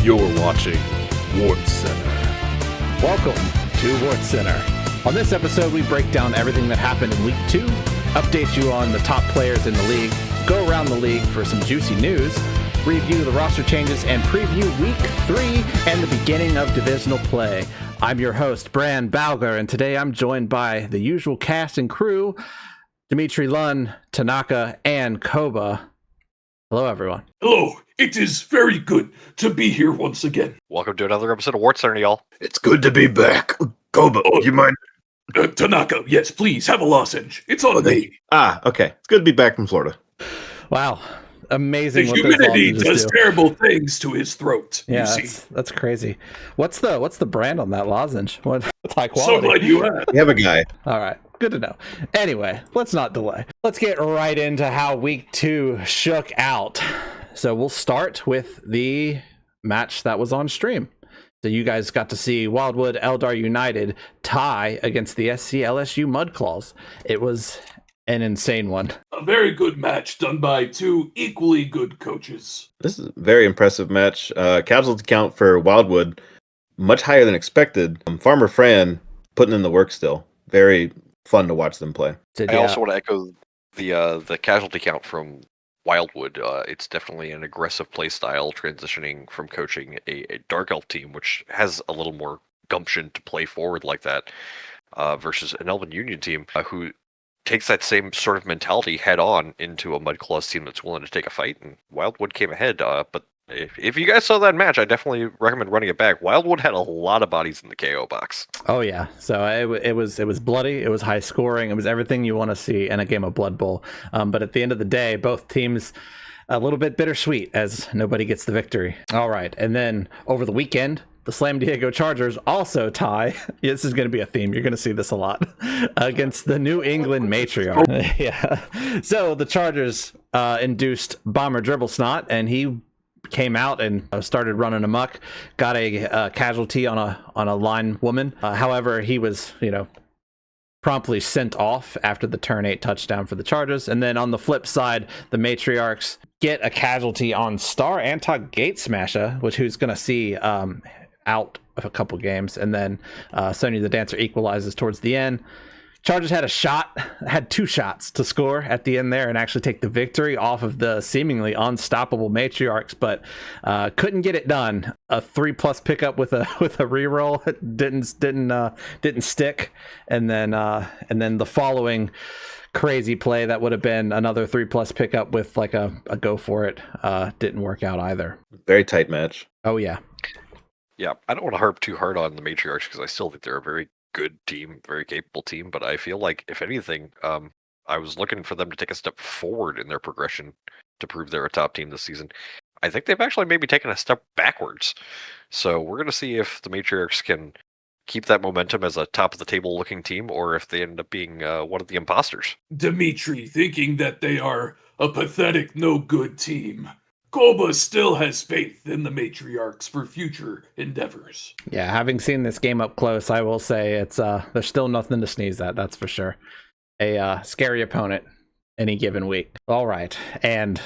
You're watching Wartscenter. Welcome to Wartscenter. On this episode, we break down everything that happened in Week 2, update you on the top players in the league, go around the league for some juicy news, review the roster changes, and preview Week 3 and the beginning of divisional play. I'm your host, Bran Balger, and today I'm joined by the usual cast and crew, Dimitri Lund, Tanaka, and Koba. Hello, everyone. Hello, it is very good to be here once again. Welcome to another episode of Wartscenter, y'all. It's good to be back. Koba, you mind? Tanaka, yes, please, have a lozenge. It's on me. Okay. It's good to be back from Florida. Wow. Amazing. The humidity does terrible things to his throat. Yeah, that's crazy. What's the brand on that lozenge? What's high quality? So glad you asked. We have a guy. All right. Good to know. Anyway, let's not delay. Let's get right into how Week 2 shook out. So we'll start with the match that was on stream. So you guys got to see Wildwood Eldar United tie against the SC LSU Mudclaws. It was an insane one. A very good match done by two equally good coaches. This is a very impressive match. Casualty count for Wildwood, much higher than expected. Farmer Fran putting in the work still. Very fun to watch them play. I also want to echo the casualty count from Wildwood. It's definitely an aggressive play style, transitioning from coaching a Dark Elf team, which has a little more gumption to play forward like that, versus an Elven Union team who takes that same sort of mentality head on into a Mudclaws team that's willing to take a fight. And Wildwood came ahead, but if you guys saw that match, I definitely recommend running it back. Wildwood had a lot of bodies in the KO box. Oh yeah, so it was bloody, it was high scoring, it was everything you want to see in a game of Blood Bowl. But at the end of the day, both teams a little bit bittersweet as nobody gets the victory. All right, and then over the weekend, the Slam Diego Chargers also tie. This is going to be a theme. You're going to see this a lot against the New England Matriarch. Yeah. So the Chargers induced Bomber Dribble Snot, and he came out and started running amok. Got a casualty on a line woman. However, he was promptly sent off after the turn 8 touchdown for the Chargers. And then on the flip side, the Matriarchs get a casualty on Star Antog Gate Smasher, who's going to see out of a couple games, and then Sonya the Dancer equalizes towards the end. Chargers had two shots to score at the end there and actually take the victory off of the seemingly unstoppable Matriarchs, but couldn't get it done. A 3+ pickup with a reroll didn't stick, and then the following crazy play that would have been another 3+ pickup with like a go for it didn't work out either. Very tight match. Oh yeah. Yeah, I don't want to harp too hard on the Matriarchs because I still think they're a very good team, very capable team, but I feel like, if anything, I was looking for them to take a step forward in their progression to prove they're a top team this season. I think they've actually maybe taken a step backwards. So we're going to see if the Matriarchs can keep that momentum as a top-of-the-table looking team, or if they end up being one of the imposters. Dimitri thinking that they are a pathetic, no-good team. Koba still has faith in the Matriarchs for future endeavors. Yeah, having seen this game up close, I will say it's there's still nothing to sneeze at, that's for sure. A scary opponent any given week. All right, and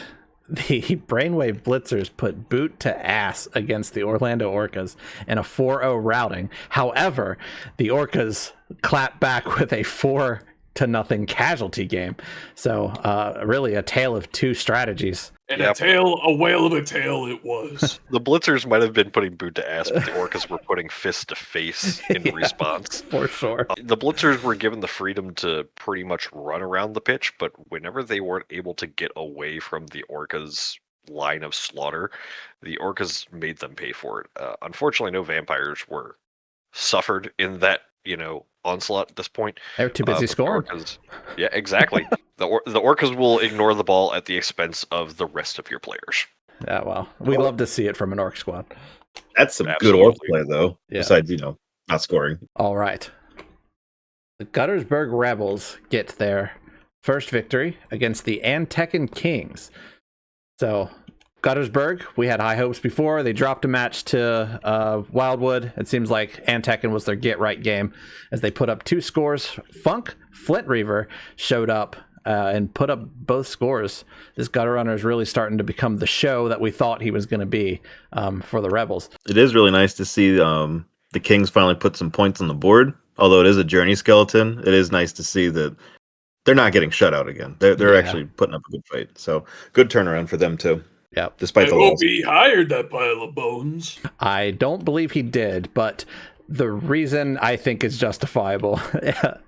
the Brainwave Blitzers put boot to ass against the Orlando Orcas in a 4-0 routing. However, the Orcas clapped back with a 4-0 casualty game. So really a tale of two strategies. And a whale of a tale it was. The Blitzers might have been putting boot to ass, but the Orcas were putting fist to face in response. For sure. The Blitzers were given the freedom to pretty much run around the pitch, but whenever they weren't able to get away from the Orcas' line of slaughter, the Orcas made them pay for it. Unfortunately, no vampires were suffered in that, onslaught at this point. They were too busy scoring. Yeah, exactly. The Orcas will ignore the ball at the expense of the rest of your players. Yeah, well, we love to see it from an Orc squad. That's some good Orc play, though. Yeah. Besides, not scoring. All right. The Guttersburg Rebels get their first victory against the Antekin Kings. So Guttersburg, we had high hopes before. They dropped a match to Wildwood. It seems like Antekin was their get-right game as they put up 2 scores. Funk Flint Reaver showed up and put up both scores. This Gutter Runner is really starting to become the show that we thought he was going to be for the Rebels. It is really nice to see the Kings finally put some points on the board. Although it is a journey skeleton, it is nice to see that they're not getting shut out again. They're actually putting up a good fight. So good turnaround for them too. Yeah, despite the I hope loss. he hired that pile of bones. I don't believe he did, but the reason I think is justifiable.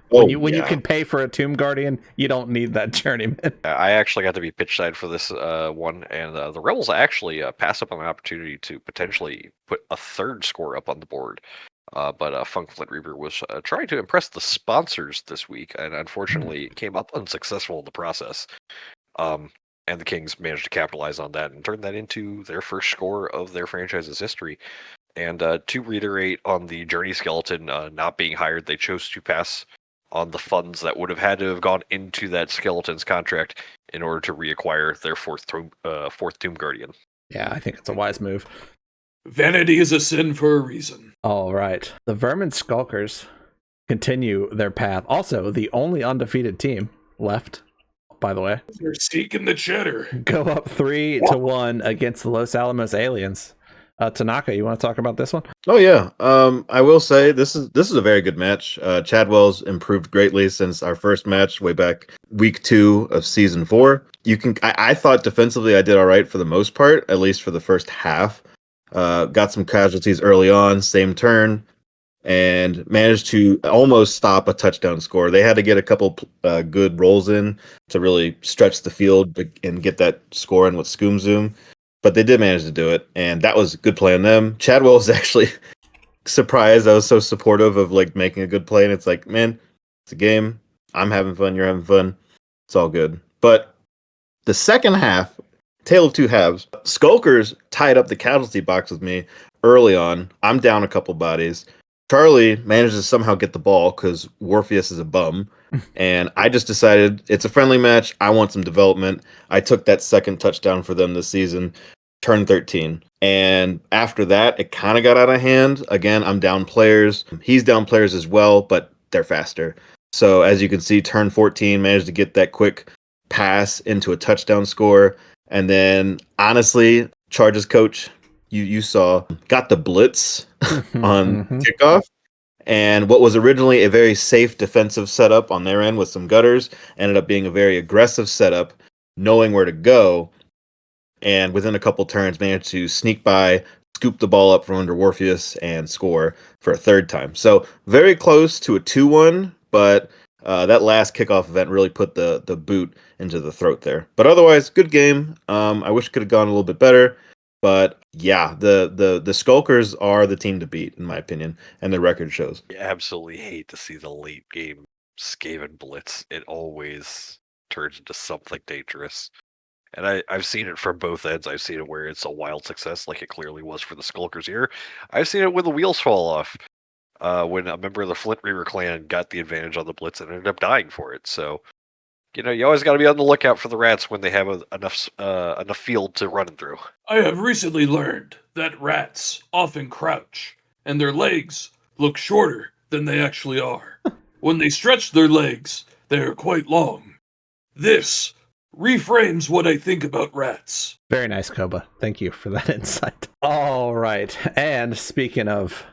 When you can pay for a Tomb Guardian, you don't need that journeyman. I actually got to be pitch side for this one, and the Rebels actually passed up on an opportunity to potentially put a third score up on the board. But Funk Flint Reaper was trying to impress the sponsors this week, and unfortunately came up unsuccessful in the process. And the Kings managed to capitalize on that and turn that into their first score of their franchise's history. And to reiterate on the Journey Skeleton not being hired, they chose to pass on the funds that would have had to have gone into that Skeleton's contract in order to reacquire their fourth Tomb Guardian. Yeah, I think it's a wise move. Vanity is a sin for a reason. All right. The Vermin Skulkers continue their path. Also, the only undefeated team left, by the way. They're seeking the cheddar. Go up 3-1 against the Los Alamos Aliens. Tanaka, you want to talk about this one? Oh yeah. I will say this is a very good match. Chadwell's improved greatly since our first match way back week 2 of season 4. I thought defensively I did all right for the most part, at least for the first half. Got some casualties early on, same turn, and managed to almost stop a touchdown score. They had to get a couple good rolls in to really stretch the field and get that score in with Scoom Zoom. But they did manage to do it, and that was a good play on them. Chadwell was actually surprised. I was so supportive of like making a good play, and it's like, man, it's a game. I'm having fun. You're having fun. It's all good. But the second half, tale of two halves, Skulkers tied up the casualty box with me early on. I'm down a couple bodies. Charlie manages to somehow get the ball because Warfius is a bum. And I just decided it's a friendly match. I want some development. I took that second touchdown for them this season, turn 13. And after that, it kind of got out of hand. Again, I'm down players. He's down players as well, but they're faster. So as you can see, turn 14, managed to get that quick pass into a touchdown score. And then, honestly, Charges coach, you saw, got the blitz on kickoff. And what was originally a very safe defensive setup on their end with some gutters ended up being a very aggressive setup, knowing where to go. And within a couple turns, managed to sneak by, scoop the ball up from under Warfius, and score for a third time. So very close to a 2-1, but that last kickoff event really put the boot into the throat there. But otherwise, good game. I wish it could have gone a little bit better. But yeah, the Skulkers are the team to beat, in my opinion, and the record shows. I absolutely hate to see the late game Skaven blitz. It always turns into something dangerous. And I've seen it from both ends. I've seen it where it's a wild success, like it clearly was for the Skulkers here. I've seen it when the wheels fall off. When a member of the Flint Reaver clan got the advantage on the blitz and ended up dying for it. So, you always got to be on the lookout for the rats when they have enough field to run through. I have recently learned that rats often crouch, and their legs look shorter than they actually are. When they stretch their legs, they are quite long. This reframes what I think about rats. Very nice, Koba. Thank you for that insight. All right. And speaking of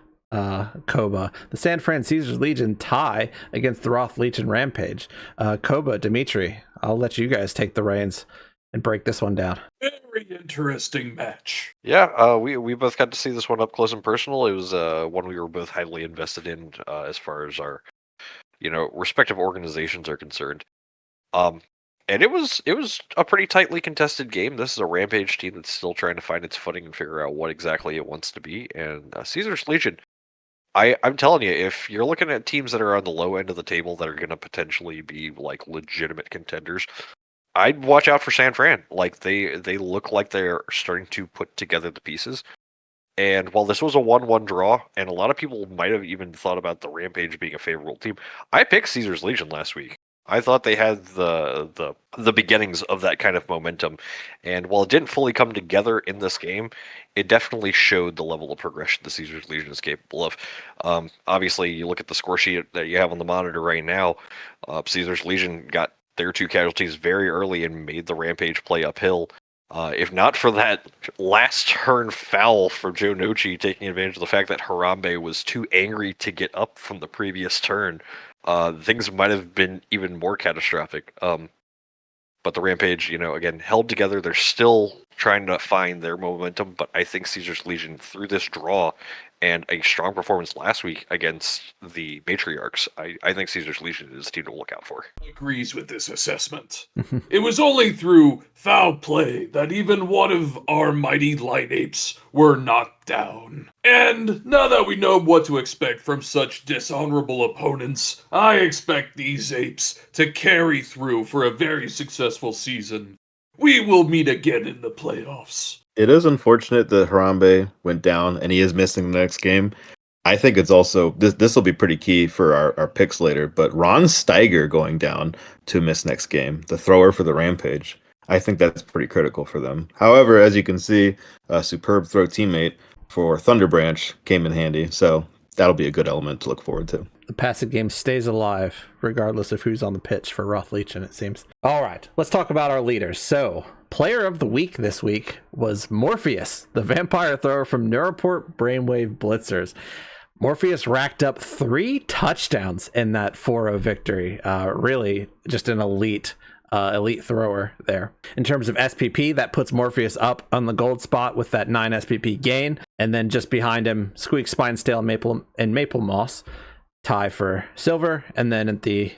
Koba, the San Fran Caesars Legion tie against the Roth Legion Rampage. Koba, Dimitri, I'll let you guys take the reins and break this one down. Very interesting match. Yeah, we both got to see this one up close and personal. It was one we were both highly invested in as far as our respective organizations are concerned. And it was a pretty tightly contested game. This is a Rampage team that's still trying to find its footing and figure out what exactly it wants to be. And Caesars Legion, I'm telling you, if you're looking at teams that are on the low end of the table that are going to potentially be like legitimate contenders, I'd watch out for San Fran. Like they look like they're starting to put together the pieces. And while this was a 1-1 draw, and a lot of people might have even thought about the Rampage being a favorable team, I picked Caesars Legion last week. I thought they had the beginnings of that kind of momentum, and while it didn't fully come together in this game, it definitely showed the level of progression the Caesars Legion is capable of. Obviously, you look at the score sheet that you have on the monitor right now. Caesars Legion got their 2 casualties very early and made the Rampage play uphill. If not for that last turn foul from Joe Nochi taking advantage of the fact that Harambe was too angry to get up from the previous turn, things might have been even more catastrophic. But the Rampage, again, held together. They're still trying to find their momentum, but I think Caesar's Legion, through this draw and a strong performance last week against the Matriarchs, I think Caesar's Legion is a team to look out for. Agrees with this assessment. It was only through foul play that even one of our mighty light apes were knocked down. And now that we know what to expect from such dishonorable opponents, I expect these apes to carry through for a very successful season. We will meet again in the playoffs. It is unfortunate that Harambe went down and he is missing the next game. I think it's also this will be pretty key for our picks later. But Ron Steiger going down to miss next game, the thrower for the Rampage. I think that's pretty critical for them. However, as you can see, a superb throw teammate for Thunderbranch came in handy. So that'll be a good element to look forward to. The passing game stays alive, regardless of who's on the pitch for Rothlegion, it seems. All right, let's talk about our leaders. So, player of the week this week was Morpheus, the vampire thrower from Neuroport Brainwave Blitzers. Morpheus racked up 3 touchdowns in that 4-0 victory. Really, just an elite thrower there. In terms of SPP, that puts Morpheus up on the gold spot with that 9 SPP gain. And then just behind him, Squeak, Spinestail, and Maple Moss tie for silver. And then at the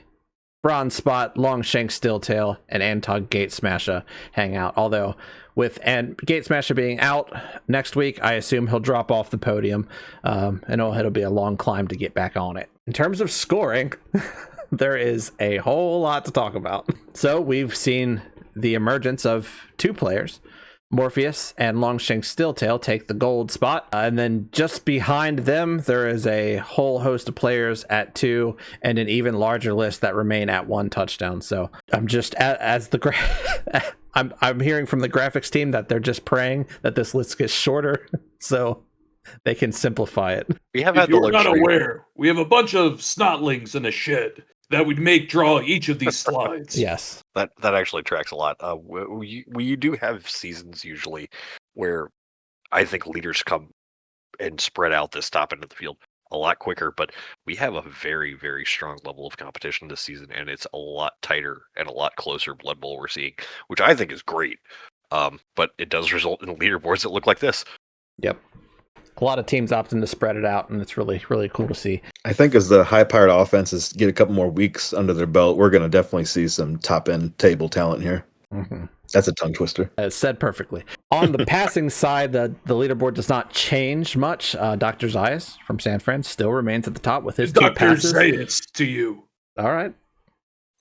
bronze spot, Longshank, Stilltail, and Antog Gate Smasher hang out. Although with Gate Smasher being out next week, I assume he'll drop off the podium. And it'll be a long climb to get back on it. In terms of scoring, there is a whole lot to talk about. So we've seen the emergence of 2 players. Morpheus and Longshank Stilltail take the gold spot. And then just behind them, there is a whole host of players at 2 and an even larger list that remain at 1 touchdown. So I'm just I'm hearing from the graphics team that they're just praying that this list gets shorter so they can simplify it. We have If you're not aware, we have a bunch of snotlings in a shed that would draw each of these slides. Yes. That actually tracks a lot. We do have seasons usually where I think leaders come and spread out this top end of the field a lot quicker, but we have a very, very strong level of competition this season, and it's a lot tighter and a lot closer Blood Bowl we're seeing, which I think is great. But it does result in leaderboards that look like this. Yep. A lot of teams opting to spread it out, and it's really, really cool to see. I think as the high-powered offenses get a couple more weeks under their belt, we're going to definitely see some top-end table talent here. Mm-hmm. That's a tongue twister. Said perfectly. On the passing side, the leaderboard does not change much. Dr. Zayas from San Fran still remains at the top with his 2 passes. Dr. Zayas to you. All right.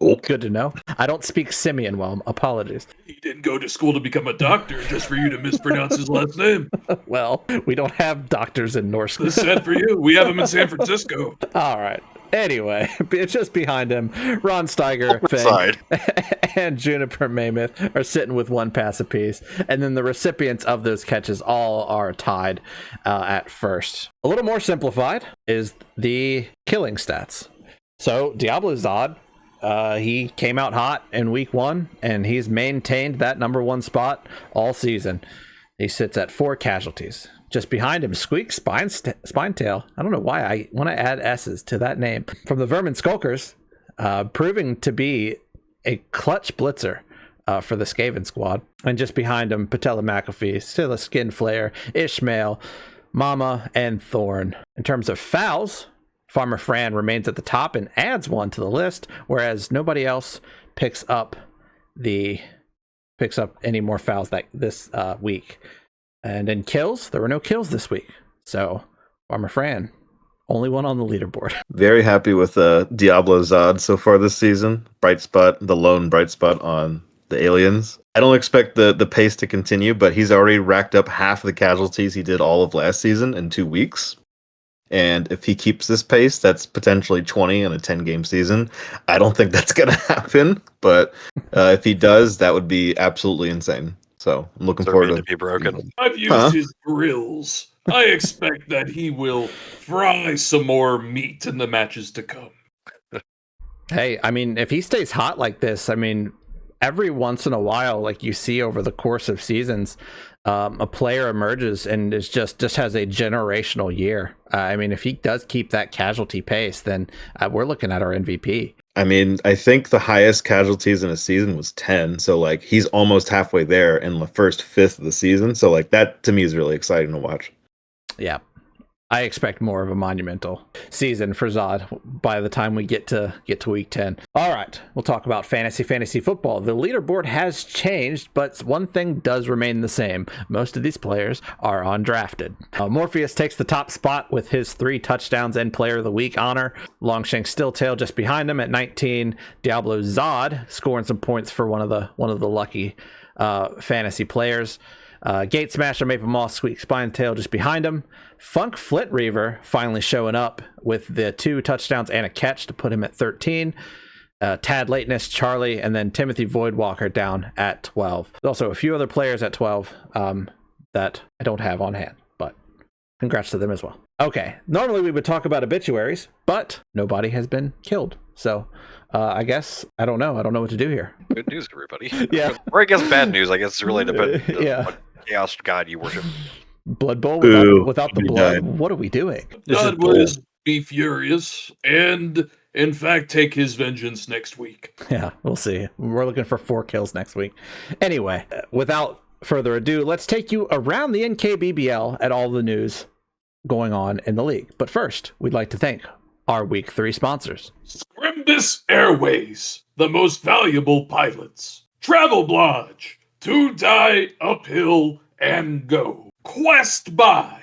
Oh. Good to know. I don't speak Simeon well. Apologies. He didn't go to school to become a doctor just for you to mispronounce his last name. Well, we don't have doctors in Norse. That's sad for you. We have him in San Francisco. All right. Anyway, it's just behind him. Ron Steiger, and Juniper Mammoth are sitting with 1 pass apiece. And then the recipients of those catches all are tied at first. A little more simplified is the killing stats. So Diablo Zod, he came out hot in week 1, and he's maintained that number 1 spot all season. He sits at 4 casualties. Just behind him, Squeak, Spinetail. I don't know why I want to add S's to that name. From the Vermin Skulkers, proving to be a clutch blitzer for the Skaven squad. And just behind him, Patella McAfee, still a Skin Flare, Ishmael, Mama, and Thorn. In terms of fouls, Farmer Fran remains at the top and adds 1 to the list, whereas nobody else picks up any more fouls this week. And in kills, there were no kills this week. So Farmer Fran, only 1 on the leaderboard. Very happy with Diablo Zod so far this season. The lone bright spot on the aliens. I don't expect the pace to continue, but he's already racked up half the casualties he did all of last season in 2 weeks. And if he keeps this pace, that's potentially 20 in a 10-game season. I don't think that's going to happen, but if he does, that would be absolutely insane. So I'm looking forward to be broken. I've used his grills. I expect that he will fry some more meat in the matches to come. Hey, I mean, if he stays hot like this, I mean, every once in a while, like you see over the course of seasons, a player emerges and is just has a generational year. I mean, if he does keep that casualty pace, then we're looking at our MVP. I mean, I think the highest casualties in a season was 10. So like he's almost halfway there in the first fifth of the season. So like that to me is really exciting to watch. Yeah. I expect more of a monumental season for Zod by the time we get to week 10. All right, we'll talk about fantasy football. The leaderboard has changed, but one thing does remain the same. Most of these players are undrafted. Morpheus takes the top spot with his 3 touchdowns and player of the week honor. Longshank Stilltail just behind him at 19. Diablo Zod scoring some points for one of the lucky fantasy players. Gate Smasher, Maple Moss, Squeak Spinetail just behind him. Funk Flint Reaver finally showing up with the 2 touchdowns and a catch to put him at 13. Tad Lateness, Charlie, and then Timothy Voidwalker down at 12. There's also a few other players at 12 that I don't have on hand, but congrats to them as well. Okay, normally we would talk about obituaries, but nobody has been killed. So I guess I don't know what to do here. Good news, everybody. Yeah. Or I guess bad news. I guess it's really depends Yeah. what chaos god you worship. Blood Bowl Boo. without the Be blood. done. What are we doing? God will be furious and, in fact, take his vengeance next week. Yeah, we'll see. We're looking for 4 kills next week. Anyway, without further ado, let's take you around the NKBBL at all the news going on in the league. But first, we'd like to thank our Week 3 sponsors. Scrimbus Airways, the most valuable pilots. Travel Blodge, to die uphill and go. Quest by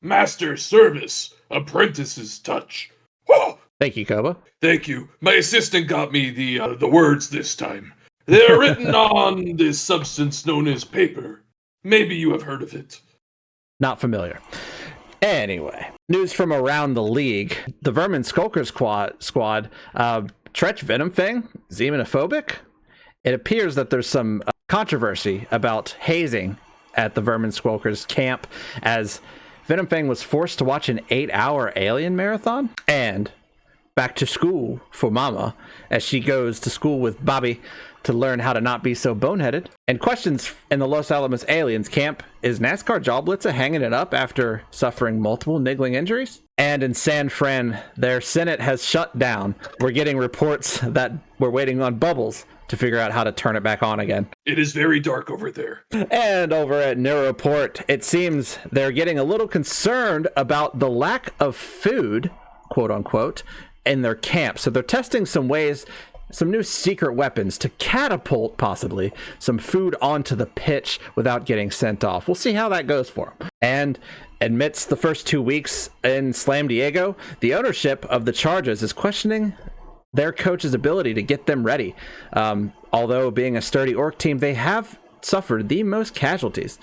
Master Service, Apprentice's Touch. Oh, Thank you, Koba. thank you. My assistant got me the words this time. They're written on this substance known as paper. Maybe you have heard of it. Not familiar. Anyway, news from around the league. The Vermin Skulker squad, Tretch Venom Fang, xenophobic. It appears that there's some controversy about hazing at the Vermin Skulkers camp, as Venom Fang was forced to watch an 8-hour Alien marathon. And back to school for Mama, as she goes to school with Bobby to learn how to not be so boneheaded. And questions in the Los Alamos Aliens camp: is NASCAR Joblitza hanging it up after suffering multiple niggling injuries? And in San Fran, their Senate has shut down. We're getting reports that we're waiting on Bubbles to figure out how to turn it back on again. It is very dark over there. And over at Neuroport, it seems they're getting a little concerned about the lack of food, quote unquote, in their camp. So they're testing some ways, some new secret weapons to catapult possibly some food onto the pitch without getting sent off. We'll see how that goes for them. And amidst the first 2 weeks in Slam Diego, the ownership of the Chargers is questioning their coach's ability to get them ready. Although being a sturdy orc team, they have suffered the most casualties.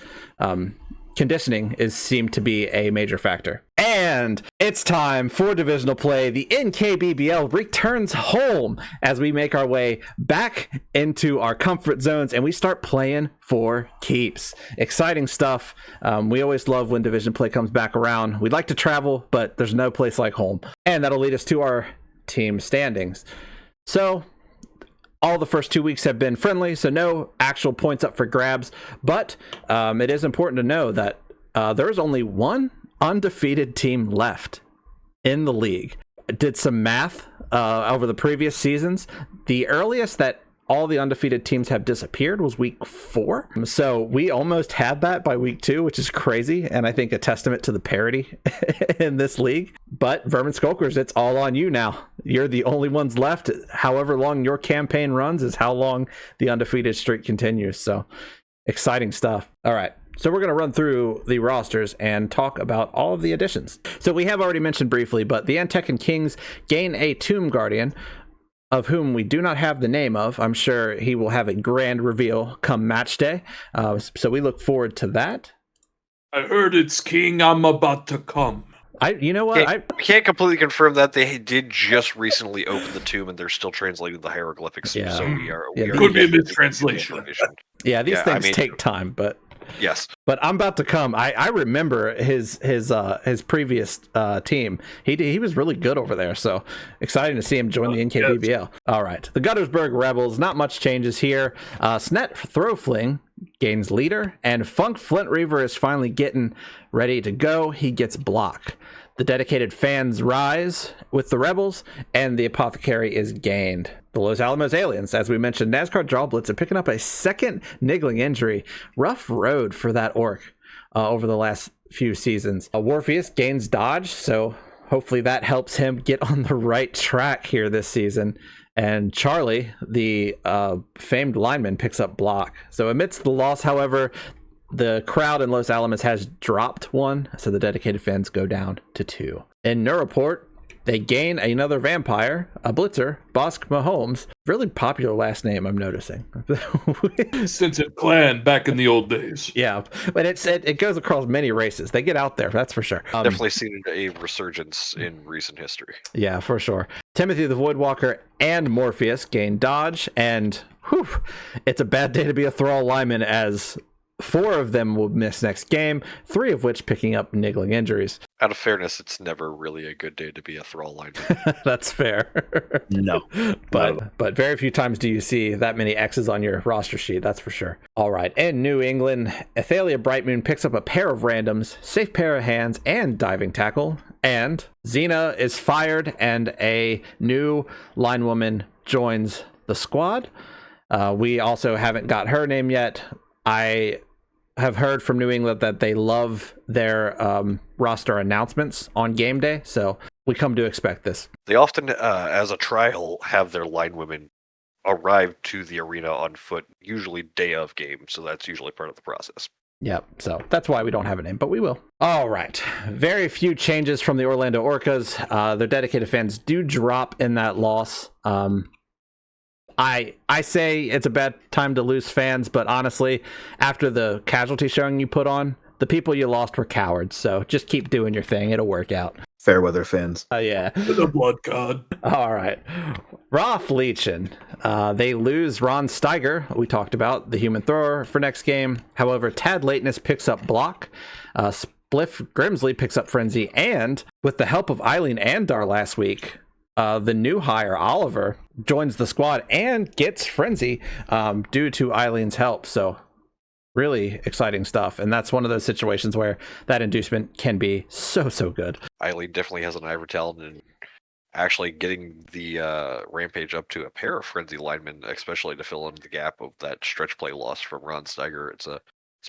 Conditioning seemed to be a major factor. And it's time for divisional play. The NKBBL returns home as we make our way back into our comfort zones and we start playing for keeps. Exciting stuff. We always love when division play comes back around. We'd like to travel, but there's no place like home. And that'll lead us to our team standings. So all the first 2 weeks have been friendly, so no actual points up for grabs, but it is important to know that there is only one undefeated team left in the league. I did some math over the previous seasons. The earliest that all the undefeated teams have disappeared was week 4. So we almost had that by week 2, which is crazy. And I think a testament to the parity in this league. But Vermin Skulkers, it's all on you now. You're the only ones left. However long your campaign runs is how long the undefeated streak continues. So exciting stuff. All right. So we're going to run through the rosters and talk about all of the additions. So we have already mentioned briefly, but the Antekan Kings gain a Tomb Guardian, of whom we do not have the name of. I'm sure he will have a grand reveal come match day. So we look forward to that. I heard it's King I'm about to come. You know what? We can't completely confirm that. They did just recently open the tomb, and they're still translating the hieroglyphics. Yeah. So we are. Yeah, We these- are Could be a getting mistranslation. information. Yeah, these Yeah, things I mean- take time, but Yes. But I'm about to come. I remember his previous team. He was really good over there. So exciting to see him join the NKBBL. Yes. All right, the Guttersburg Rebels. Not much changes here. Snet Throwfling gains leader, and Funk Flint Reaver is finally getting ready to go. He gets block. The dedicated fans rise with the Rebels, and the Apothecary is gained. The Los Alamos Aliens, as we mentioned, NASCAR Draw Blitz are picking up a second niggling injury. Rough road for that orc over the last few seasons. Warfius gains dodge, so hopefully that helps him get on the right track here this season. And Charlie, the famed lineman, picks up block. So amidst the loss, however, the crowd in Los Alamos has dropped one, so the dedicated fans go down to 2. In Neuroport, they gain another vampire, a blitzer, Bosk Mahomes. Really popular last name, I'm noticing. Extensive clan back in the old days. Yeah, but it goes across many races. They get out there, that's for sure. Definitely seen a resurgence in recent history. Yeah, for sure. Timothy the Voidwalker and Morpheus gain dodge, and it's a bad day to be a Thrall lineman, as 4 of them will miss next game, 3 of which picking up niggling injuries. Out of fairness, it's never really a good day to be a Thrall lineman. That's fair. No. But very few times do you see that many X's on your roster sheet, that's for sure. All right, in New England, Athalia Brightmoon picks up a pair of randoms, safe pair of hands, and diving tackle. And Xena is fired, and a new linewoman joins the squad. We also haven't got her name yet. I have heard from New England that they love their roster announcements on game day, so we come to expect this. They often, as a trial, have their line women arrive to the arena on foot, usually day of game, so that's usually part of the process. Yep, so that's why we don't have a name, but we will. All right, very few changes from the Orlando Orcas. Their dedicated fans do drop in that loss. I say it's a bad time to lose fans, but honestly, after the casualty showing you put on, the people you lost were cowards, so just keep doing your thing. It'll work out. Fairweather fans. Yeah. The blood god. All right. Roth Leechin. They lose Ron Steiger. We talked about the human thrower for next game. However, Tad Lateness picks up block. Spliff Grimsley picks up frenzy. And with the help of Eileen Andar last week, the new hire, Oliver, joins the squad and gets frenzy due to Eileen's help. So really exciting stuff. And that's one of those situations where that inducement can be so good. Eileen definitely has an eye for talent, and actually getting the Rampage up to a pair of frenzy linemen, especially to fill in the gap of that stretch play loss from Ron Steiger. It's a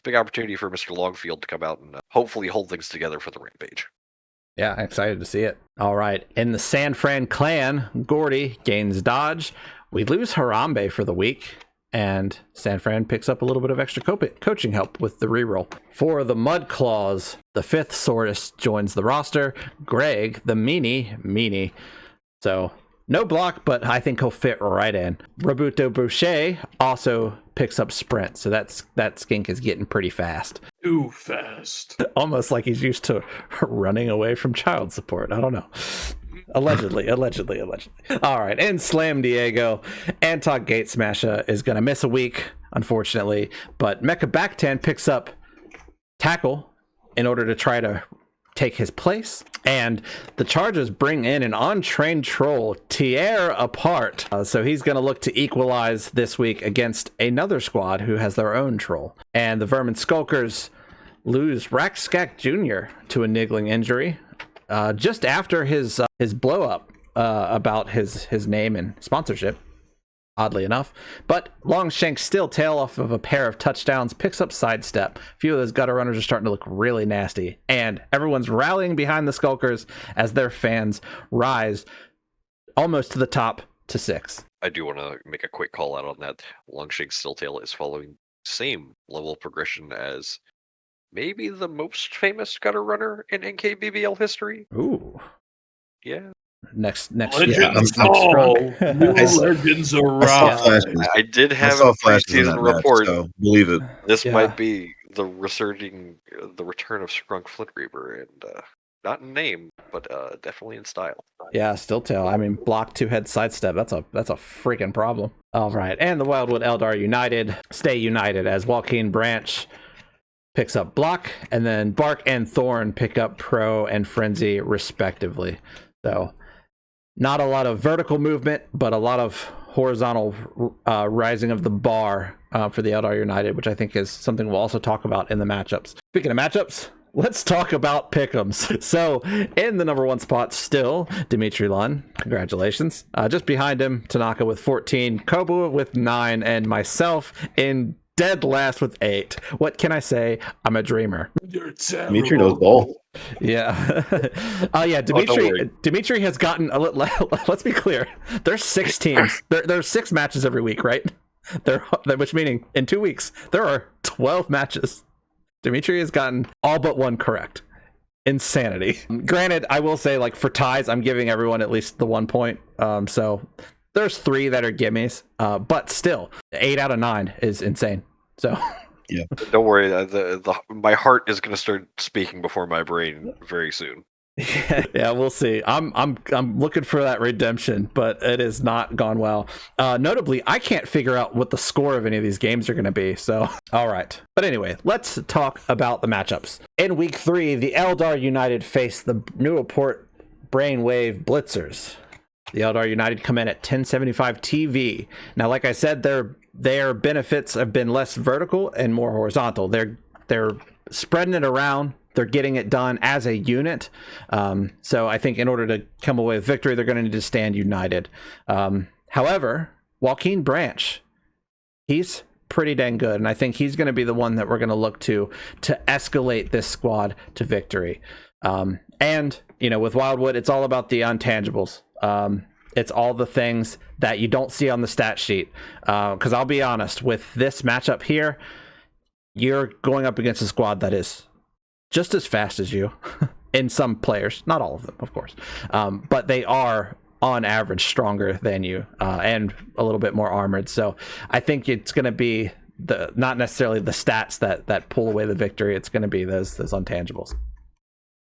big opportunity for Mr. Longfield to come out and hopefully hold things together for the Rampage. Yeah, excited to see it. All right. In the San Fran clan, Gordy gains dodge. We lose Harambe for the week, and San Fran picks up a little bit of extra coaching help with the reroll. For the Mud Claws, the 5th Sortis joins the roster. Greg, the meanie. So no block, but I think he'll fit right in. Robuto Boucher also picks up sprint, so that skink is getting pretty fast. Too fast. Almost like he's used to running away from child support. I don't know. Allegedly. All right, and Slam Diego. Antok Gate Smasher is going to miss a week, unfortunately, but Mecha Backtan picks up tackle in order to try to take his place, and the Chargers bring in an untrained troll, Tier apart. So he's going to look to equalize this week against another squad who has their own troll. And the Vermin Skulkers lose Raxskak Jr. to a niggling injury just after his blow up about his name and sponsorship, oddly enough. But Longshank still tail off of a pair of touchdowns, picks up sidestep. A few of those gutter runners are starting to look really nasty, and everyone's rallying behind the Skulkers as their fans rise almost to the top to 6. I do want to make a quick call out on that. Longshank Stilltail is following same level of progression as maybe the most famous gutter runner in NKBBL history. Ooh. Yeah. Next Legends year. all. New legends arise. I did have saw a flashes in preseason that match, report. so believe it. This Yeah. might be the return of Sprunk Flint Reaper, and not in name, but definitely in style. Yeah, still tail. I mean, block 2-head sidestep. That's a freaking problem. All right, and the Wildwood Eldar United stay united as Joaquin Branch picks up block, and then Bark and Thorn pick up pro and frenzy respectively. So not a lot of vertical movement, but a lot of horizontal rising of the bar for the Eldar United, which I think is something we'll also talk about in the matchups. Speaking of matchups, let's talk about pick'ems. So in the number 1 spot still, Dimitri Lund. Congratulations. Just behind him, Tanaka with 14, Kobu with 9, and myself in dead last with 8. What can I say? I'm a dreamer. You're terrible. Dimitri knows ball. Yeah. Yeah, Dimitri has gotten a little, let's be clear. There's 6 teams. There's 6 matches every week, right? Which meaning in 2 weeks, there are 12 matches. Dimitri has gotten all but 1 correct. Insanity. Granted, I will say, like, for ties, I'm giving everyone at least the 1 point. So there's 3 that are gimmies, but still, 8 out of 9 is insane. So Yeah. Don't worry, my heart is going to start speaking before my brain very soon. Yeah, we'll see. I'm looking for that redemption, but it has not gone well. Notably, I can't figure out what the score of any of these games are going to be. So, all right. But anyway, let's talk about the matchups. In week 3, the Eldar United face the Newport Brainwave Blitzers. The Eldar United come in at 1075 TV. Now, like I said, their benefits have been less vertical and more horizontal. They're spreading it around. They're getting it done as a unit. So I think in order to come away with victory, they're going to need to stand united. However, Joaquin Branch, he's pretty dang good. And I think he's going to be the one that we're going to look to escalate this squad to victory. And, with Wildwood, it's all about the intangibles. It's all the things that you don't see on the stat sheet. Because I'll be honest, with this matchup here, you're going up against a squad that is just as fast as you in some players, not all of them, of course, but they are on average stronger than you and a little bit more armored. So I think it's going to be not necessarily the stats that pull away the victory. It's going to be those intangibles.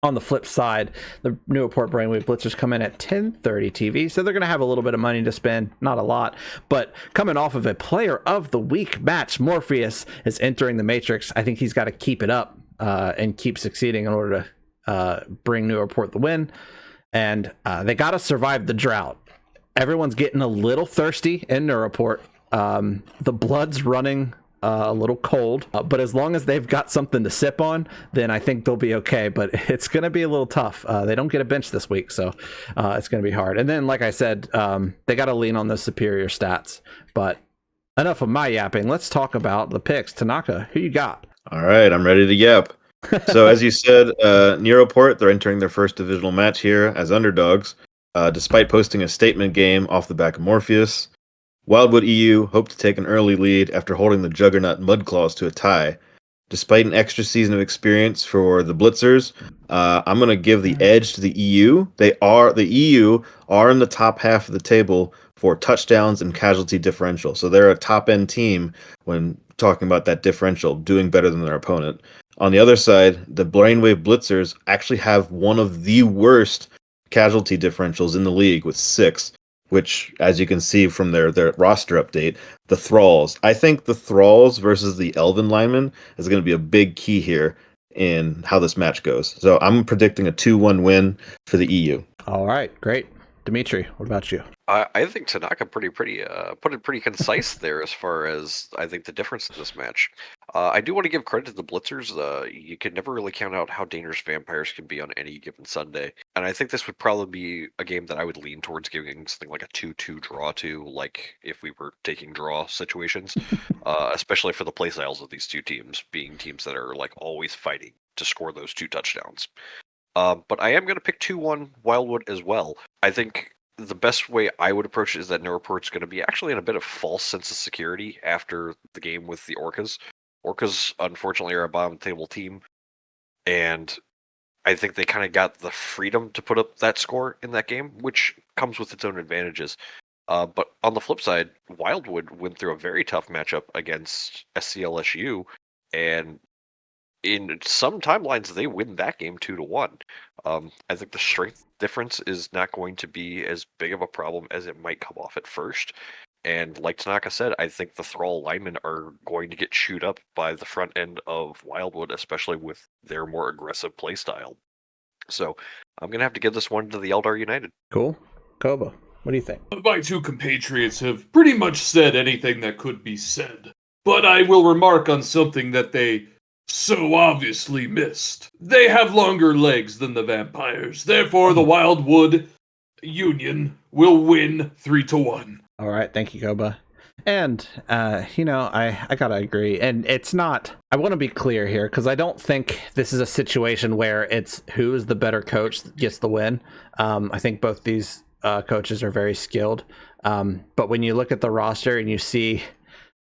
On the flip side, the Newport Brainwave Blitzers come in at 1030 TV, so they're going to have a little bit of money to spend, not a lot, but coming off of a Player of the Week match, Morpheus is entering the Matrix. I think he's got to keep it up and keep succeeding in order to bring Newport the win, and they got to survive the drought. Everyone's getting a little thirsty in Newport. The blood's running a little cold, but as long as they've got something to sip on, then I think they'll be okay. But it's going to be a little tough. They don't get a bench this week, so it's going to be hard. And then, like I said, they got to lean on those superior stats. But enough of my yapping. Let's talk about the picks. Tanaka, who you got? All right, I'm ready to yap. So as you said, Newport, they're entering their first divisional match here as underdogs, despite posting a statement game off the back of Morpheus. Wildwood EU hoped to take an early lead after holding the Juggernaut Mudclaws to a tie. Despite an extra season of experience for the Blitzers, I'm going to give the edge to the EU. The EU are in the top half of the table for touchdowns and casualty differential. So they're a top-end team when talking about that differential, doing better than their opponent. On the other side, the Brainwave Blitzers actually have one of the worst casualty differentials in the league with 6. Which, as you can see from their roster update, the Thralls. I think the Thralls versus the Elven linemen is going to be a big key here in how this match goes. So I'm predicting a 2-1 win for the EU. All right, great. Dimitri, what about you? I think Tanaka put it pretty concise there as far as I think the difference in this match. I do want to give credit to the Blitzers. You can never really count out how dangerous vampires can be on any given Sunday, and I think this would probably be a game that I would lean towards giving something like a 2-2 draw to, like if we were taking draw situations, especially for the playstyles of these two teams being teams that are like always fighting to score those 2 touchdowns. But I am going to pick 2-1 Wildwood as well. I think the best way I would approach it is that Newport's going to be actually in a bit of false sense of security after the game with the Orcas. Orcas, unfortunately, are a bottom-table team, and I think they kind of got the freedom to put up that score in that game, which comes with its own advantages. But on the flip side, Wildwood went through a very tough matchup against SCLSU, and in some timelines, they win that game 2-1. I think the strength difference is not going to be as big of a problem as it might come off at first. And like Tanaka said, I think the Thrall linemen are going to get chewed up by the front end of Wildwood, especially with their more aggressive play style. So I'm going to have to give this one to the Eldar United. Cool. Koba, what do you think? My two compatriots have pretty much said anything that could be said, but I will remark on something that they so obviously missed. They have longer legs than the vampires, therefore the Wildwood Union will win 3-1. All right, thank you, Koba. And, I gotta agree. And it's not, I want to be clear here, because I don't think this is a situation where it's who is the better coach that gets the win. I think both these coaches are very skilled. But when you look at the roster and you see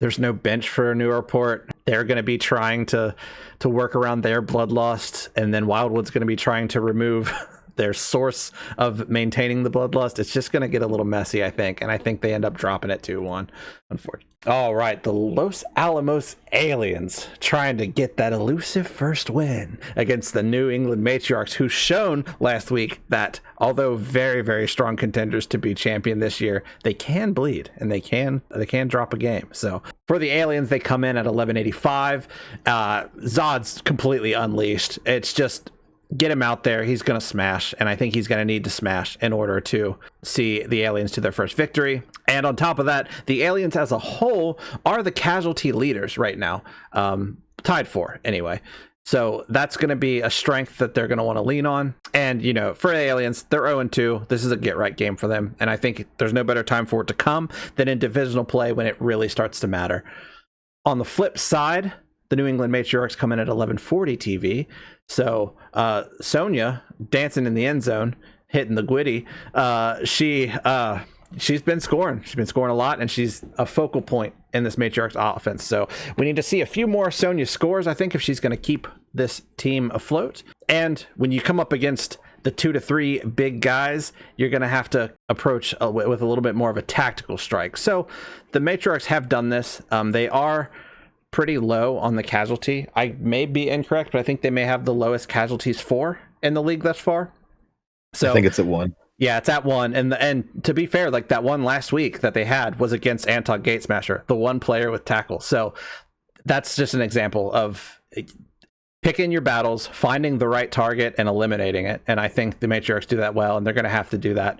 there's no bench for New Report, they're going to be trying to work around their bloodlust, and then Wildwood's going to be trying to remove their source of maintaining the bloodlust. It's just going to get a little messy, I think, and I think they end up dropping it 2-1, unfortunately. All right, the Los Alamos Aliens trying to get that elusive first win against the New England Matriarchs, who's shown last week that although very, very strong contenders to be champion this year, they can bleed and they can drop a game. So for the Aliens, they come in at 1185. Zod's completely unleashed. It's just get him out there. He's going to smash, and I think he's going to need to smash in order to see the Aliens to their first victory. And on top of that, the Aliens as a whole are the casualty leaders right now, tied for anyway. So that's going to be a strength that they're going to want to lean on. And, for Aliens, they're 0-2. This is a get-right game for them, and I think there's no better time for it to come than in divisional play when it really starts to matter. On the flip side, the New England Matriarchs come in at 1140 TV. So Sonia dancing in the end zone, hitting the gwitty. She's been scoring. She's been scoring a lot, and she's a focal point in this Matriarchs offense. So we need to see a few more Sonia scores, I think, if she's going to keep this team afloat. And when you come up against the 2 to 3 big guys, you're going to have to approach with a little bit more of a tactical strike. So the Matriarchs have done this. They are pretty low on the casualty. I may be incorrect, but I think they may have the lowest casualties for in the league thus far. So I think it's at 1. Yeah, it's at 1. And to be fair, like that one last week that they had was against Anton Gatesmasher, the one player with tackle. So that's just an example of picking your battles, finding the right target, and eliminating it. And I think the Matriarchs do that well, and they're going to have to do that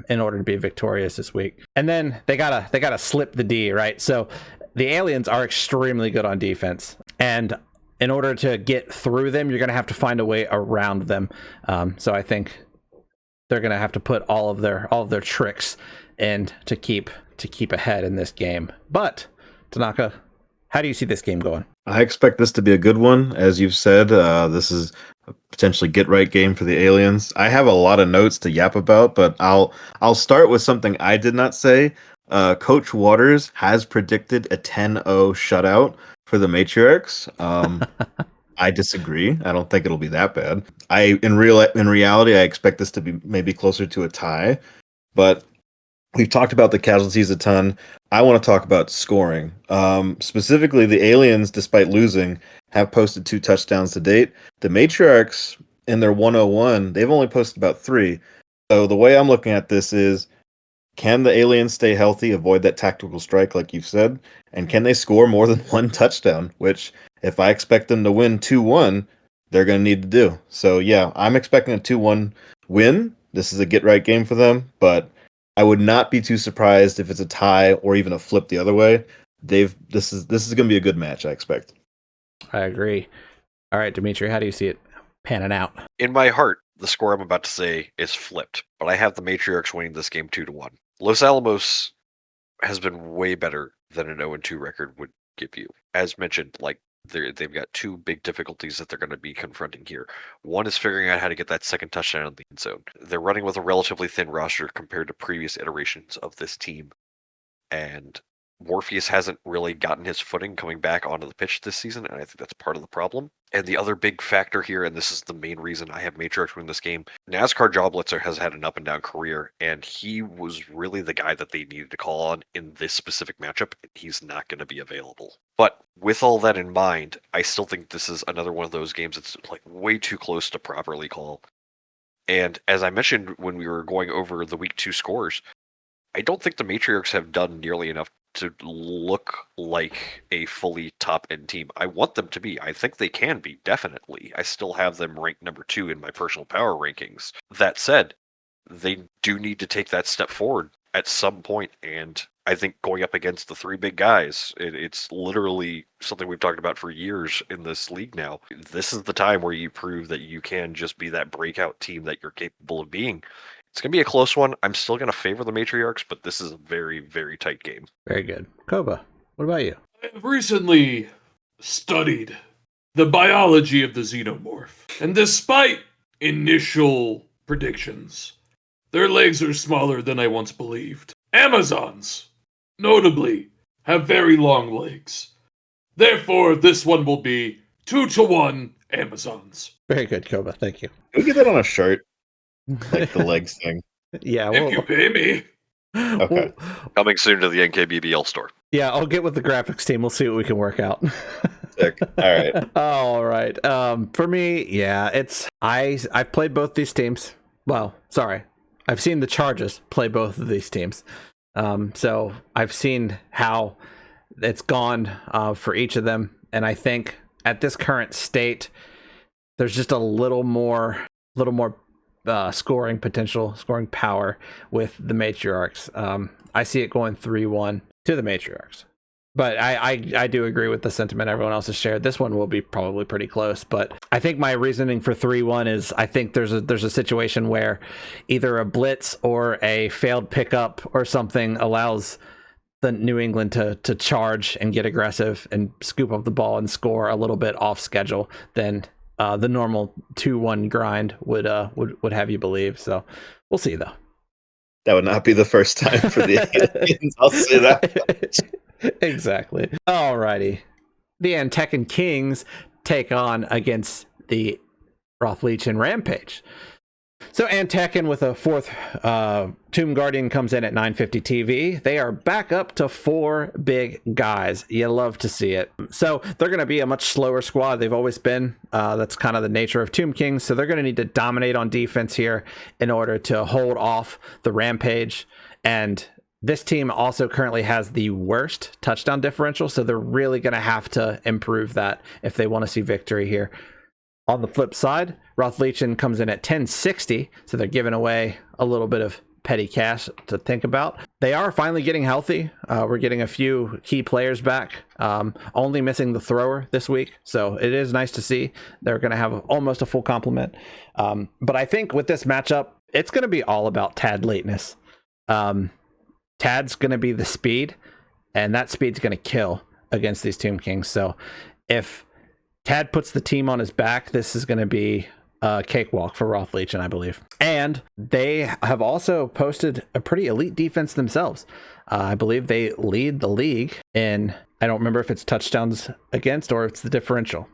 in order to be victorious this week. And then they gotta slip the D, right? So the Aliens are extremely good on defense, and in order to get through them, you're going to have to find a way around them. So I think they're going to have to put all of their tricks in to keep ahead in this game. But Tanaka, how do you see this game going? I expect this to be a good one. As you've said, this is a potentially get-right game for the Aliens. I have a lot of notes to yap about, but I'll start with something I did not say. Coach Waters has predicted a 10-0 shutout for the Matriarchs. I disagree. I don't think it'll be that bad. In reality, I expect this to be maybe closer to a tie. But we've talked about the casualties a ton. I want to talk about scoring. Specifically, the Aliens, despite losing, have posted 2 touchdowns to date. The Matriarchs, in their 101, they've only posted about 3. So the way I'm looking at this is, can the Aliens stay healthy, avoid that tactical strike like you've said? And can they score more than 1 touchdown? Which, if I expect them to win 2-1, they're going to need to do. So yeah, I'm expecting a 2-1 win. This is a get-right game for them, but I would not be too surprised if it's a tie or even a flip the other way. This is going to be a good match, I expect. I agree. All right, Dimitri, how do you see it panning out? In my heart, the score I'm about to say is flipped, but I have the Matriarchs winning this game 2-1. Los Alamos has been way better than an 0-2 record would give you. As mentioned, they've got 2 big difficulties that they're going to be confronting here. One is figuring out how to get that second touchdown in the end zone. They're running with a relatively thin roster compared to previous iterations of this team, and Morpheus hasn't really gotten his footing coming back onto the pitch this season, and I think that's part of the problem. And the other big factor here, and this is the main reason I have Matriarchs win this game, NASCAR Joblitzer has had an up-and-down career, and he was really the guy that they needed to call on in this specific matchup, and he's not going to be available. But with all that in mind, I still think this is another one of those games that's way too close to properly call. And as I mentioned when we were going over the Week 2 scores, I don't think the Matriarchs have done nearly enough to look like a fully top-end team. I want them to be. I think they can be, definitely. I still have them ranked number 2 in my personal power rankings. That said, they do need to take that step forward at some point, and I think going up against the 3 big guys, it's literally something we've talked about for years in this league now. This is the time where you prove that you can just be that breakout team that you're capable of being. It's going to be a close one. I'm still going to favor the Matriarchs, but this is a very, very tight game. Very good. Koba, what about you? I have recently studied the biology of the xenomorph, and despite initial predictions, their legs are smaller than I once believed. Amazons, notably, have very long legs. Therefore, this one will be 2-1 Amazons. Very good, Koba. Thank you. Can we get that on a shirt? Like the legs thing. Yeah, If you pay me. Okay. Coming soon to the NKBBL store. Yeah, I'll get with the graphics team. We'll see what we can work out. Sick. All right. All right. For me, yeah, I've played both these teams. Well, sorry. I've seen the Chargers play both of these teams. So I've seen how it's gone for each of them. And I think at this current state, there's just a little more scoring potential, scoring power with the Matriarchs. I see it going 3-1 to the Matriarchs. But I do agree with the sentiment everyone else has shared. This one will be probably pretty close. But I think my reasoning for 3-1 is I think there's a situation where either a blitz or a failed pickup or something allows the New England to charge and get aggressive and scoop up the ball and score a little bit off schedule than the normal 2-1 grind would have you believe. So we'll see, though. That would not be the first time for the Indians. I'll say that. Exactly. Alrighty. The Antekan Kings take on against the Rothleech and Rampage. So Antekan with a 4th Tomb Guardian comes in at 950 TV. They are back up to 4 big guys. You love to see it. So they're going to be a much slower squad. They've always been. That's kind of the nature of Tomb Kings. So they're going to need to dominate on defense here in order to hold off the Rampage. And this team also currently has the worst touchdown differential. So they're really going to have to improve that if they want to see victory here. On the flip side, Rothleech comes in at 1060, so they're giving away a little bit of petty cash to think about. They are finally getting healthy. We're getting a few key players back, only missing the thrower this week, so it is nice to see. They're going to have almost a full complement. But I think with this matchup, it's going to be all about Tad lateness. Tad's going to be the speed, and that speed's going to kill against these Tomb Kings. So if Tad puts the team on his back, this is going to be a cakewalk for Rothleech, I believe. And they have also posted a pretty elite defense themselves. I believe they lead the league in, I don't remember if it's touchdowns against or it's the differential.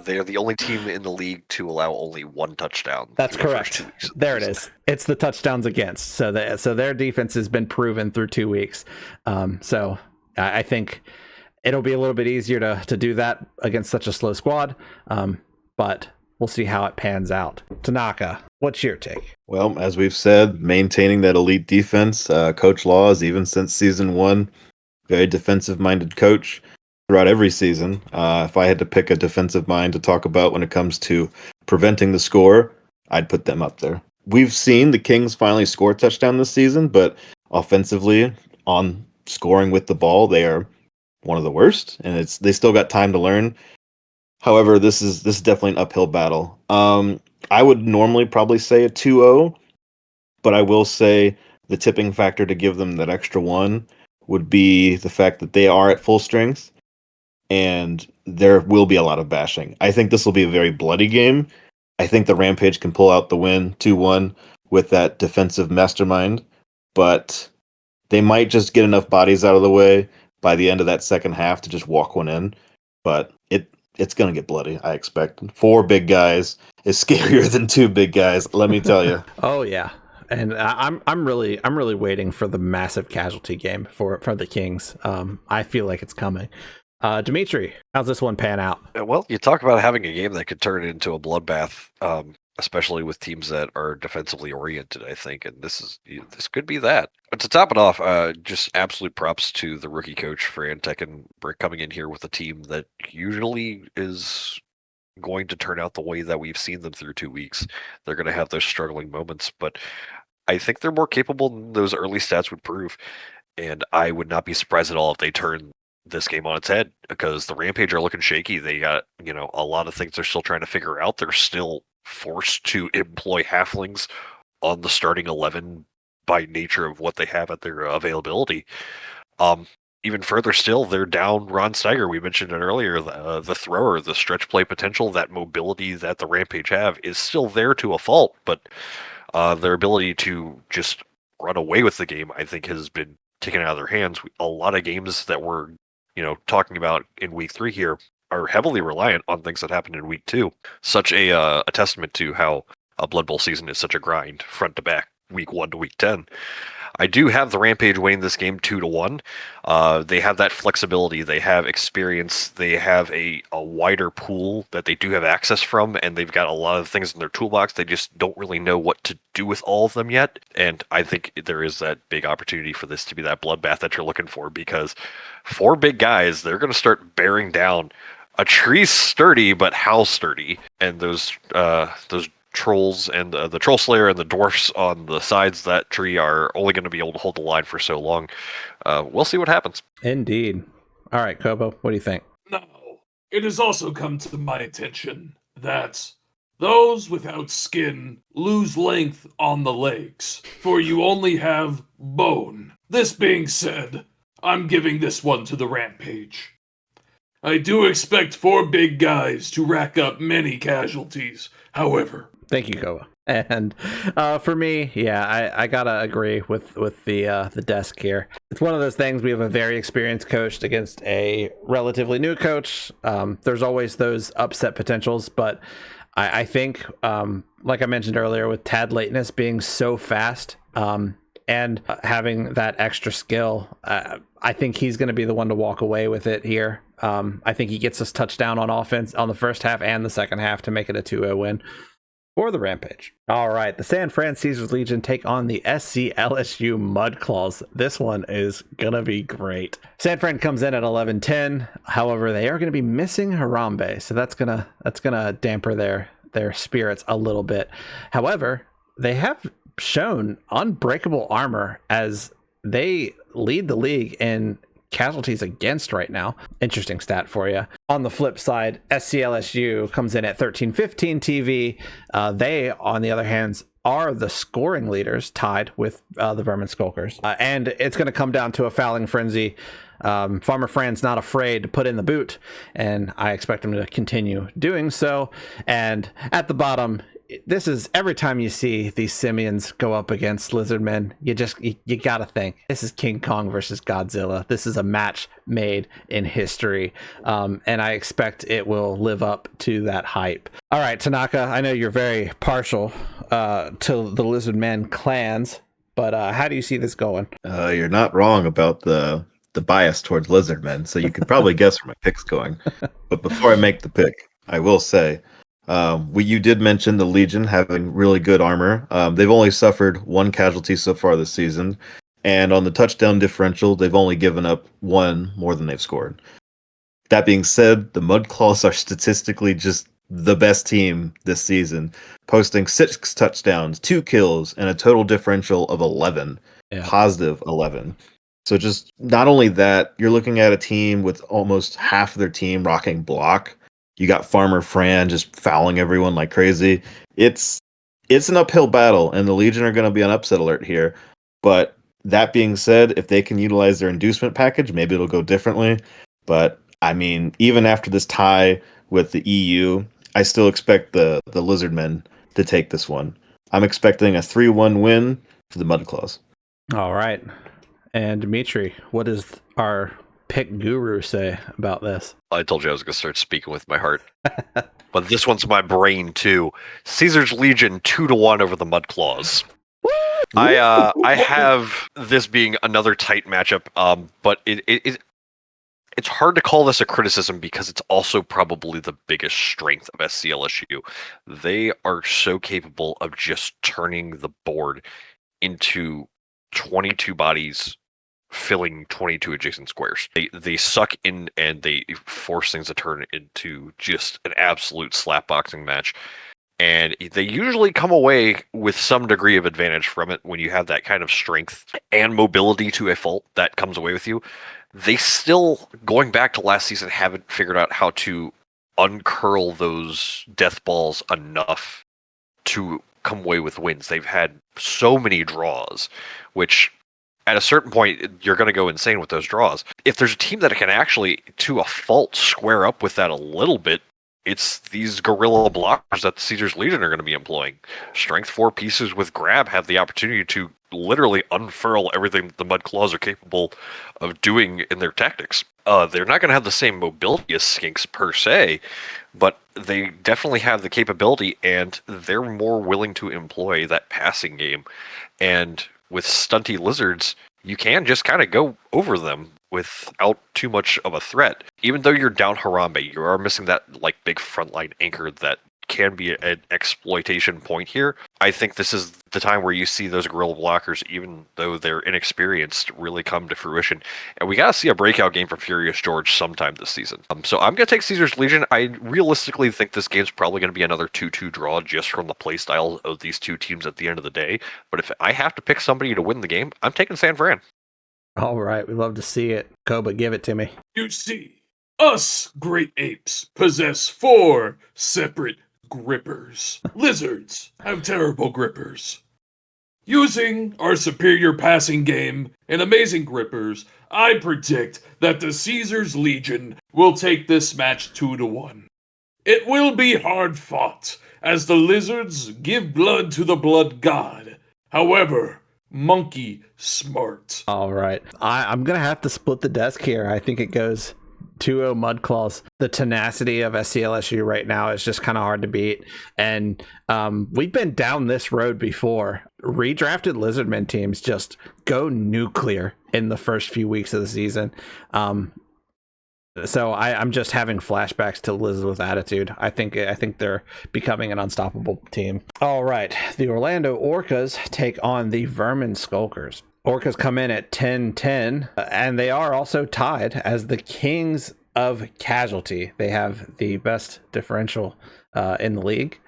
They're the only team in the league to allow only 1 touchdown. That's correct. There it is. It's the touchdowns against. So their defense has been proven through 2 weeks. So I think it'll be a little bit easier to do that against such a slow squad, but we'll see how it pans out. Tanaka, what's your take? Well, as we've said, maintaining that elite defense. Coach Laws, even since season 1, very defensive-minded coach throughout every season. If I had to pick a defensive mind to talk about when it comes to preventing the score, I'd put them up there. We've seen the Kings finally score a touchdown this season, but offensively, on scoring with the ball, they are one of the worst, and they still got time to learn. However, this is definitely an uphill battle. I would normally probably say a 2-0, but I will say the tipping factor to give them that extra 1 would be the fact that they are at full strength, and there will be a lot of bashing. I think this will be a very bloody game. I think the Rampage can pull out the win 2-1 with that defensive mastermind, but they might just get enough bodies out of the way by the end of that second half to just walk one in. But it's going to get bloody, I expect. 4 big guys is scarier than 2 big guys, let me tell you. Oh, yeah. And I'm really waiting for the massive casualty game for the Kings. I feel like it's coming. Dimitri, how's this one pan out? Well, you talk about having a game that could turn into a bloodbath. especially with teams that are defensively oriented, I think, and this could be that. But to top it off, just absolute props to the rookie coach for Antec and Brick coming in here with a team that usually is going to turn out the way that we've seen them through 2 weeks. They're going to have those struggling moments, but I think they're more capable than those early stats would prove. And I would not be surprised at all if they turn this game on its head, because the Rampage are looking shaky. They got, a lot of things they're still trying to figure out. They're still forced to employ halflings on the starting 11 by nature of what they have at their availability. Even further still, they're down Ron Steiger. We mentioned it earlier. The thrower, the stretch play potential, that mobility that the Rampage have is still there to a fault, but their ability to just run away with the game, I think, has been taken out of their hands. A lot of games that we're talking about in week 3 here are heavily reliant on things that happened in week 2. Such a testament to how a Blood Bowl season is such a grind, front to back, week 1 to week 10. I do have the Rampage winning this game 2-1. They have that flexibility. They have experience. They have a wider pool that they do have access from, and they've got a lot of things in their toolbox. They just don't really know what to do with all of them yet. And I think there is that big opportunity for this to be that bloodbath that you're looking for, because 4 big guys, they're going to start bearing down. A tree's sturdy, but how sturdy? And those trolls and the troll slayer and the dwarfs on the sides of that tree are only going to be able to hold the line for so long. We'll see what happens. Indeed. All right, Kobo, what do you think? Now, it has also come to my attention that those without skin lose length on the legs, for you only have bone. This being said, I'm giving this one to the Rampage. I do expect 4 big guys to rack up many casualties, however. Thank you, Kobo. And for me, yeah, I gotta agree with the desk here. It's one of those things. We have a very experienced coach against a relatively new coach. There's always those upset potentials, but I think, like I mentioned earlier, with Tad Lateness being so fast and having that extra skill, I think he's going to be the one to walk away with it here. I think he gets us touchdown on offense on the first half and the second half to make it a 2-0 win for the Rampage. All right, the San Fran Caesars Legion take on the SCLSU Mudclaws. This one is gonna be great. San Fran comes in at 11-10. However, they are gonna be missing Harambe, so that's gonna damper their spirits a little bit. However, they have shown unbreakable armor as they lead the league in casualties against right now. Interesting stat for you. On the flip side, SCLSU comes in at 13-15 TV. They, on the other hand, are the scoring leaders, tied with the Vermin Skulkers. And it's going to come down to a fouling frenzy. Farmer Fran's not afraid to put in the boot, and I expect him to continue doing so. And at the bottom, this is every time you see these simians go up against lizardmen, you gotta think this is King Kong versus Godzilla. This is a match made in history, and I expect it will live up to that hype. All right, Tanaka, I know you're very partial to the Lizardmen clans, but how do you see this going? You're not wrong about the bias towards Lizardmen, so you could probably guess where my pick's going. But before I make the pick, I will say, you did mention the Legion having really good armor. They've only suffered 1 casualty so far this season, and on the touchdown differential, they've only given up 1 more than they've scored. That being said, the Mudclaws are statistically just the best team this season, posting 6 touchdowns, 2 kills, and a total differential of 11, positive 11. So just not only that, you're looking at a team with almost half of their team rocking block. You got Farmer Fran just fouling everyone like crazy. It's an uphill battle, and the Legion are going to be on upset alert here. But that being said, if they can utilize their inducement package, maybe it'll go differently. But I mean, even after this tie with the EU, I still expect the Lizardmen to take this one. I'm expecting a 3-1 win for the Mudclaws. All right. And Dimitri, what does our pick guru say about this? I told you I was going to start speaking with my heart. But this one's my brain, too. Caesar's Legion 2-1 over the Mudclaws. I have this being another tight matchup, but it's hard to call this a criticism because it's also probably the biggest strength of SCLSU. They are so capable of just turning the board into 22 bodies filling 22 adjacent squares. They suck in and they force things to turn into just an absolute slapboxing match. And they usually come away with some degree of advantage from it when you have that kind of strength and mobility to a fault that comes away with you. They still, going back to last season, haven't figured out how to uncurl those death balls enough to come away with wins. They've had so many draws, which at a certain point, you're going to go insane with those draws. If there's a team that can actually, to a fault, square up with that a little bit, it's these guerrilla blockers that the Caesars Legion are going to be employing. Strength 4 pieces with grab have the opportunity to literally unfurl everything the Mud Claws are capable of doing in their tactics. They're not going to have the same mobility as Skinks per se, but they definitely have the capability, and they're more willing to employ that passing game. And with stunty lizards, you can just kind of go over them without too much of a threat. Even though you're down Harambe, you are missing that like big frontline anchor that can be an exploitation point here. I think this is the time where you see those guerrilla blockers, even though they're inexperienced, really come to fruition. And we got to see a breakout game from Furious George sometime this season. So I'm going to take Caesars Legion. I realistically think this game's probably going to be another 2-2 draw just from the playstyle of these two teams at the end of the day. But if I have to pick somebody to win the game, I'm taking San Fran. All right, we love to see it. Koba, give it to me. You see, us great apes possess 4 separate grippers. Lizards have terrible grippers. Using our superior passing game and amazing grippers, I predict that the Caesars Legion will take this match 2-1. It will be hard fought, as the Lizards give blood to the blood god. However, monkey smart. All right. I'm going to have to split the desk here. I think it goes 2-0 Mud Claws. The tenacity of SCLSU right now is just kind of hard to beat. And we've been down this road before. Redrafted Lizardmen teams just go nuclear in the first few weeks of the season. So I'm just having flashbacks to Liz with attitude. I think they're becoming an unstoppable team. All right, the Orlando Orcas take on the Vermin Skulkers. Orcas come in at 10-10, and they are also tied as the kings of casualty. They have the best differential in the league.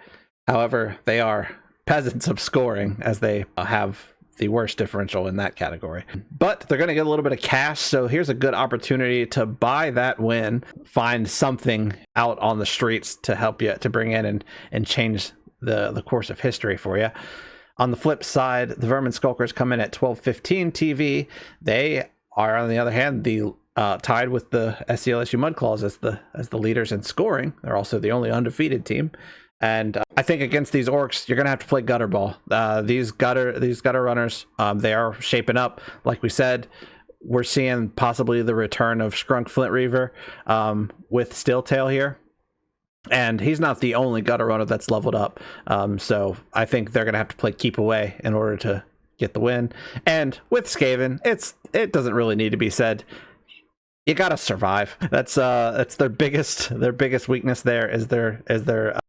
However, they are peasants of scoring, as they have the worst differential in that category. But they're going to get a little bit of cash, so here's a good opportunity to buy that win, find something out on the streets to help you, to bring in and change the course of history for you. On the flip side, the Vermin Skulkers come in at 12-15 TV. They are, on the other hand, the tied with the SCLSU Mud Claws as the leaders in scoring. They're also the only undefeated team. And I think against these orcs, you're gonna have to play gutter ball. These gutter runners, they are shaping up. Like we said, we're seeing possibly the return of Skrunk Flint Reaver with Steeltail here, and he's not the only gutter runner that's leveled up. So I think they're gonna have to play keep away in order to get the win. And with Skaven, it doesn't really need to be said. You gotta survive. That's their biggest weakness. There is their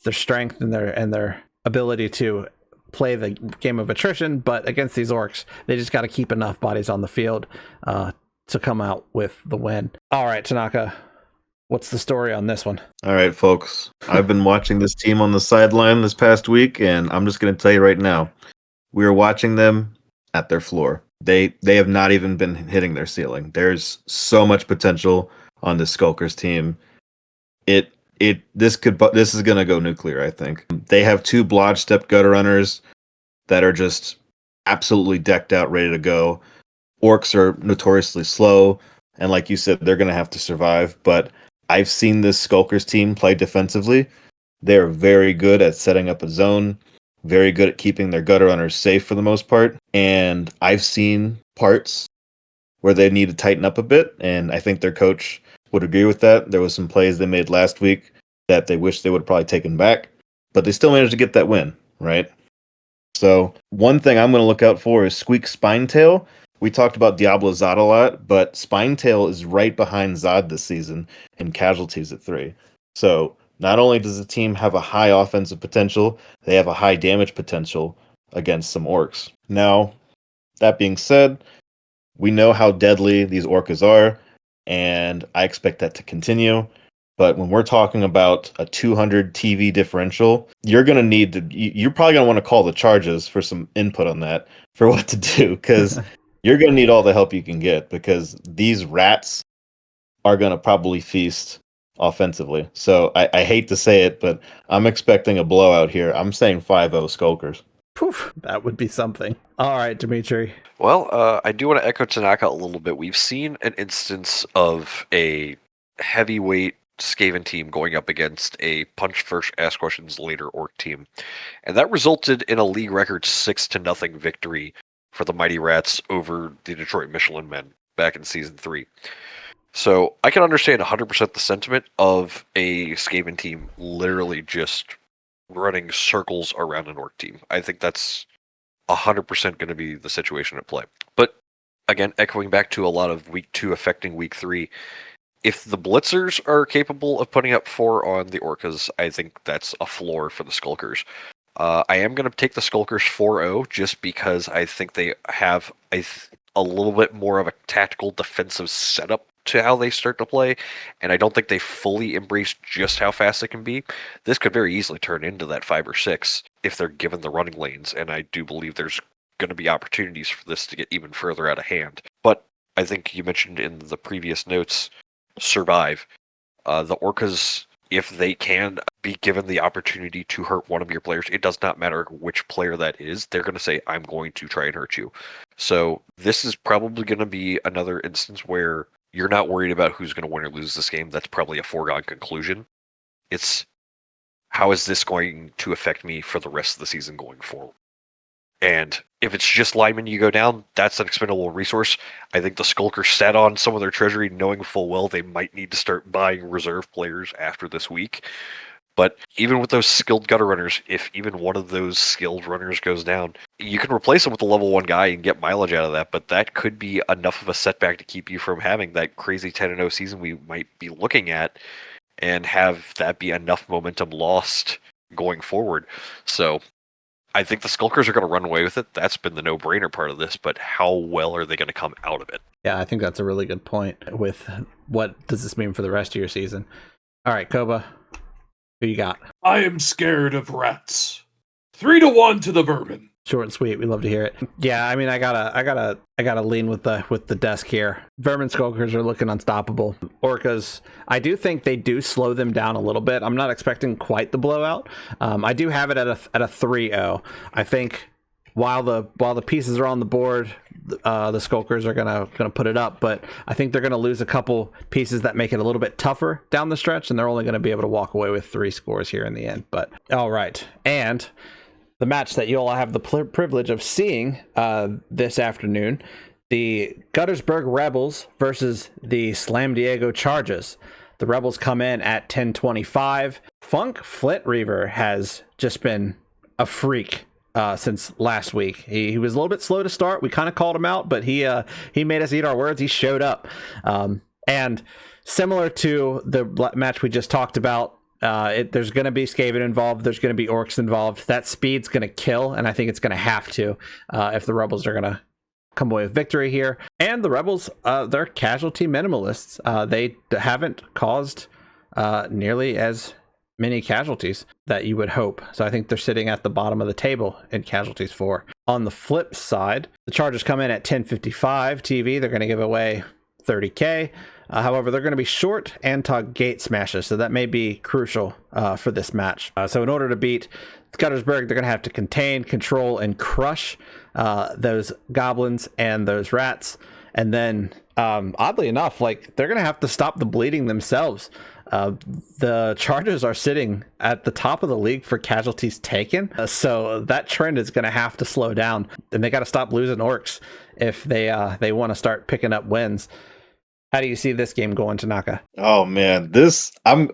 strength and their ability to play the game of attrition. But against these orcs, they just got to keep enough bodies on the field to come out with the win. All right, Tanaka, what's the story on this one? All right, folks. I've been watching this team on the sideline this past week, and I'm just going to tell you right now, we are watching them at their floor. They have not even been hitting their ceiling. There's so much potential on the Skulkers team. This is going to go nuclear, I think. They have 2 Blodge Step Gutter Runners that are just absolutely decked out, ready to go. Orcs are notoriously slow, and like you said, they're going to have to survive. But I've seen this Skulkers team play defensively. They're very good at setting up a zone, very good at keeping their gutter runners safe for the most part. And I've seen parts where they need to tighten up a bit, and I think their coach would agree with that. There was some plays they made last week that they wish they would have probably taken back, but they still managed to get that win, right? So one thing I'm going to look out for is Squeak Spinetail. We talked about Diablo Zod a lot, but Spinetail is right behind Zod this season in casualties at 3. So not only does the team have a high offensive potential, they have a high damage potential against some orcs. Now, that being said, we know how deadly these orcas are, and I expect that to continue. But when we're talking about a 200 TV differential, you're going to need to, you're probably going to want to call the charges for some input on that for what to do, because you're going to need all the help you can get, because these rats are going to probably feast offensively. So I hate to say it, but I'm expecting a blowout here. I'm saying 5-0 Skulkers. Poof, that would be something. All right, Dimitri. Well, I do want to echo Tanaka a little bit. We've seen an instance of a heavyweight Skaven team going up against a punch first, ask questions later orc team, and that resulted in a league record 6-0 victory for the Mighty Rats over the Detroit Michelin Men back in season 3. So I can understand 100% the sentiment of a Skaven team literally just running circles around an orc team. I think that's 100% going to be the situation at play. But again, echoing back to a lot of week 2 affecting week 3, if the blitzers are capable of putting up 4 on the orcas, I think that's a floor for the Skulkers. I am going to take the Skulkers 4-0 just because I think they have a little bit more of a tactical defensive setup to how they start to play, and I don't think they fully embrace just how fast it can be. This could very easily turn into that 5 or 6 if they're given the running lanes, and I do believe there's going to be opportunities for this to get even further out of hand. But I think you mentioned in the previous notes, survive. The orcas, if they can be given the opportunity to hurt one of your players, it does not matter which player that is, they're going to say, I'm going to try and hurt you. So this is probably going to be another instance where you're not worried about who's going to win or lose this game. That's probably a foregone conclusion. It's, how is this going to affect me for the rest of the season going forward? And if it's just linemen you go down, that's an expendable resource. I think the Skulkers sat on some of their treasury knowing full well they might need to start buying reserve players after this week. But even with those skilled gutter runners, if even one of those skilled runners goes down, you can replace them with a level 1 guy and get mileage out of that, but that could be enough of a setback to keep you from having that crazy 10-0 season we might be looking at and have that be enough momentum lost going forward. So I think the Skulkers are going to run away with it. That's been the no-brainer part of this, but how well are they going to come out of it? Yeah, I think that's a really good point with what does this mean for the rest of your season. All right, Koba, who you got? I am scared of rats. 3-1 to the vermin. Short and sweet. We love to hear it. Yeah, I mean, I gotta lean with the desk here. Vermin Skulkers are looking unstoppable. Orcas, I do think they do slow them down a little bit. I'm not expecting quite the blowout. I do have it at a 3-0. I think while the pieces are on the board, the Skulkers are gonna put it up, but I think they're gonna lose a couple pieces that make it a little bit tougher down the stretch, and they're only gonna be able to walk away with 3 scores here in the end. But all right, and the match that you'll have the privilege of seeing this afternoon, the Guttersburg Rebels versus the Slam Diego Charges. The Rebels come in at 10-25. Funk Flint Reaver has just been a freak since last week. He was a little bit slow to start. We kind of called him out, but he made us eat our words. He showed up. And similar to the match we just talked about, there's going to be Skaven involved. There's going to be orcs involved. That speed's going to kill, and I think it's going to have to if the Rebels are going to come away with victory here. And the Rebels, they're casualty minimalists. They haven't caused nearly as many casualties that you would hope. So I think they're sitting at the bottom of the table in casualties for. On the flip side, the Chargers come in at 10.55 TV. They're going to give away 30K. However, they're going to be short Antog gate smashes, so that may be crucial for this match. So in order to beat Guttersburg, they're going to have to contain, control, and crush those goblins and those rats. And then, oddly enough, like, they're going to have to stop the bleeding themselves. The Chargers are sitting at the top of the league for casualties taken, so that trend is going to have to slow down, and they got to stop losing orcs if they want to start picking up wins. How do you see this game going, Tanaka? Oh man,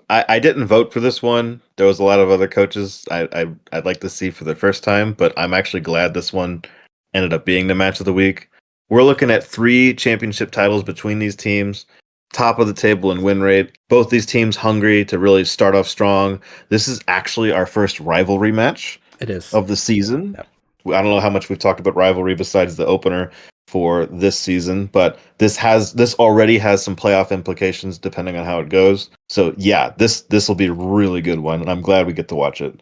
I didn't vote for this one. There was a lot of other coaches I'd like to see for the first time, but I'm actually glad this one ended up being the match of the week. We're looking at 3 championship titles between these teams, top of the table in win rate. Both these teams hungry to really start off strong. This is actually our first rivalry match. It is. Of the season. Yep. I don't know how much we've talked about rivalry besides the opener for this season, but this already has some playoff implications depending on how it goes. So yeah, this will be a really good one, and I'm glad we get to watch it.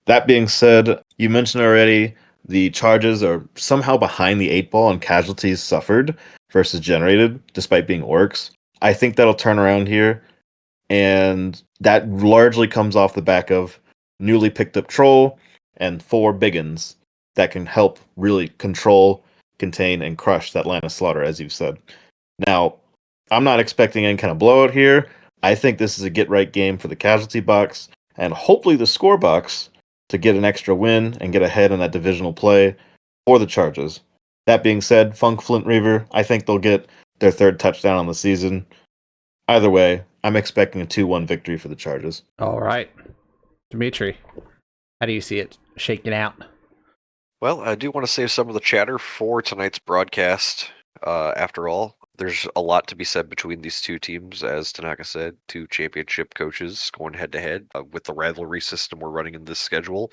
That being said, you mentioned already the Chargers are somehow behind the 8 ball on casualties suffered versus generated, despite being orcs. I think that'll turn around here, and that largely comes off the back of newly picked up Troll and 4 biggins that can help really control, contain, and crush that line of slaughter, as you've said. Now, I'm not expecting any kind of blowout here. I think this is a get-right game for the casualty box, and hopefully the score box to get an extra win and get ahead in that divisional play for the Chargers. That being said, Funk Flint Reaver, I think they'll get their 3rd touchdown on the season. Either way, I'm expecting a 2-1 victory for the Chargers. All right. Dimitri, how do you see it shaking out? Well, I do want to save some of the chatter for tonight's broadcast. After all, there's a lot to be said between these 2 teams, as Tanaka said, 2 championship coaches going head-to-head. With the rivalry system we're running in this schedule,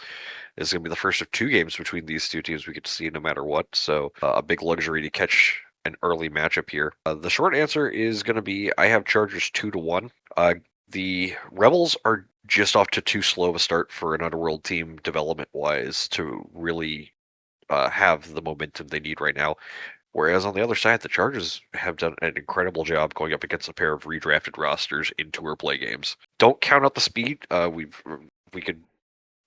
it's going to be the first of 2 games between these 2 teams we get to see no matter what. So a big luxury to catch an early matchup here. The short answer is going to be I have Chargers 2-1. The Rebels are just off to too slow of a start for an Underworld team development-wise to really have the momentum they need right now. Whereas on the other side, the Chargers have done an incredible job going up against a pair of redrafted rosters in tour play games. Don't count out the speed. We could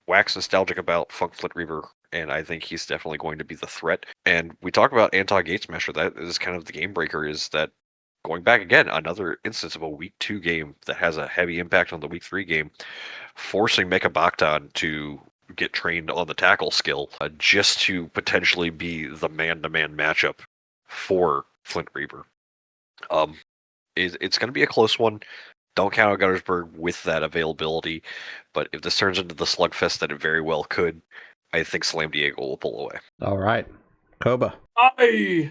wax nostalgic about Funk Flint Reaver, and I think he's definitely going to be the threat. And we talk about Anti-Gatesmasher. That is kind of the game breaker, is that going back again, another instance of a week 2 game that has a heavy impact on the week 3 game, forcing Mecha Bacton to get trained on the tackle skill just to potentially be the man-to-man matchup for Flint Reaver. It's going to be a close one. Don't count out Gunnersburg with that availability, but if this turns into the slugfest that it very well could, I think Slam Diego will pull away. All right. Koba. I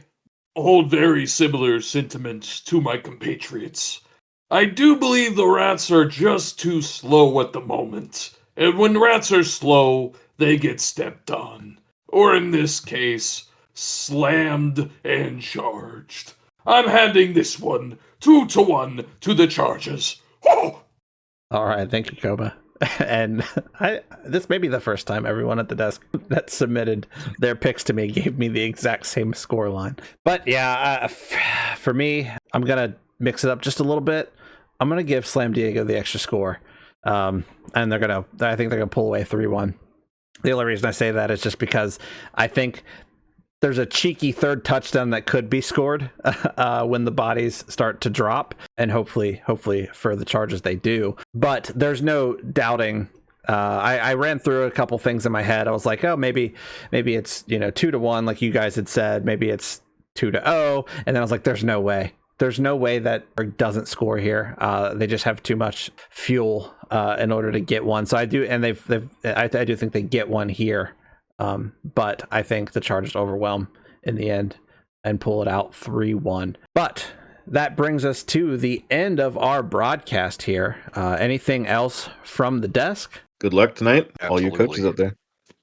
hold very similar sentiments to my compatriots. I do believe the Rats are just too slow at the moment. And when Rats are slow, they get stepped on. Or in this case, slammed and charged. I'm handing this one 2-1 to the Chargers. Oh! All right, thank you, Koba. And this may be the first time everyone at the desk that submitted their picks to me gave me the exact same score line. But yeah, for me, I'm going to mix it up just a little bit. I'm going to give Slam Diego the extra score. And I think they're going to pull away 3-1. The only reason I say that is just because I think there's a cheeky 3rd touchdown that could be scored when the bodies start to drop, and hopefully for the Chargers they do. But there's no doubting. I ran through a couple things in my head. I was like, oh, maybe it's 2-1, like you guys had said. Maybe it's 2-0, and then I was like, there's no way. There's no way that Berg doesn't score here. They just have too much fuel in order to get one. So I do, and I do think they get one here. But I think the Chargers overwhelm in the end and pull it out 3-1. But that brings us to the end of our broadcast here. Anything else from the desk? Good luck tonight, Absolutely. all you coaches out there.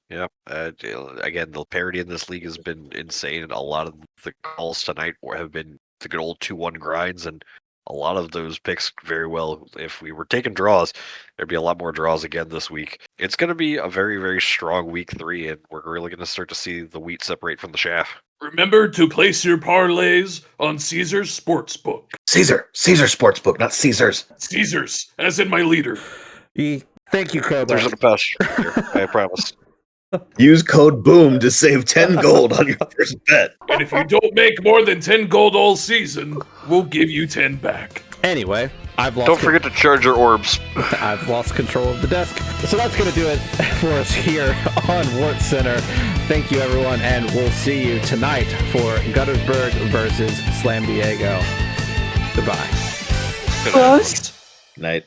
Yeah. Again, the parity in this league has been insane. A lot of the calls tonight have been the good old 2-1 grinds, and a lot of those picks very well. If we were taking draws, there'd be a lot more draws again this week. It's going to be a very, very strong week 3, and we're really going to start to see the wheat separate from the chaff. Remember to place your parlays on Caesar's Sportsbook. Caesar Sportsbook, not Caesar's. Caesar's, as in my leader. Thank you, Koba. There's an patch here, I promise. Use code BOOM to save 10 gold on your first bet. And if you don't make more than 10 gold all season, we'll give you 10 back. Anyway, Don't forget to charge your orbs. I've lost control of the desk. So that's going to do it for us here on Wartscenter. Thank you, everyone, and we'll see you tonight for Guttersburg versus Slam Diego. Goodbye. First. Night.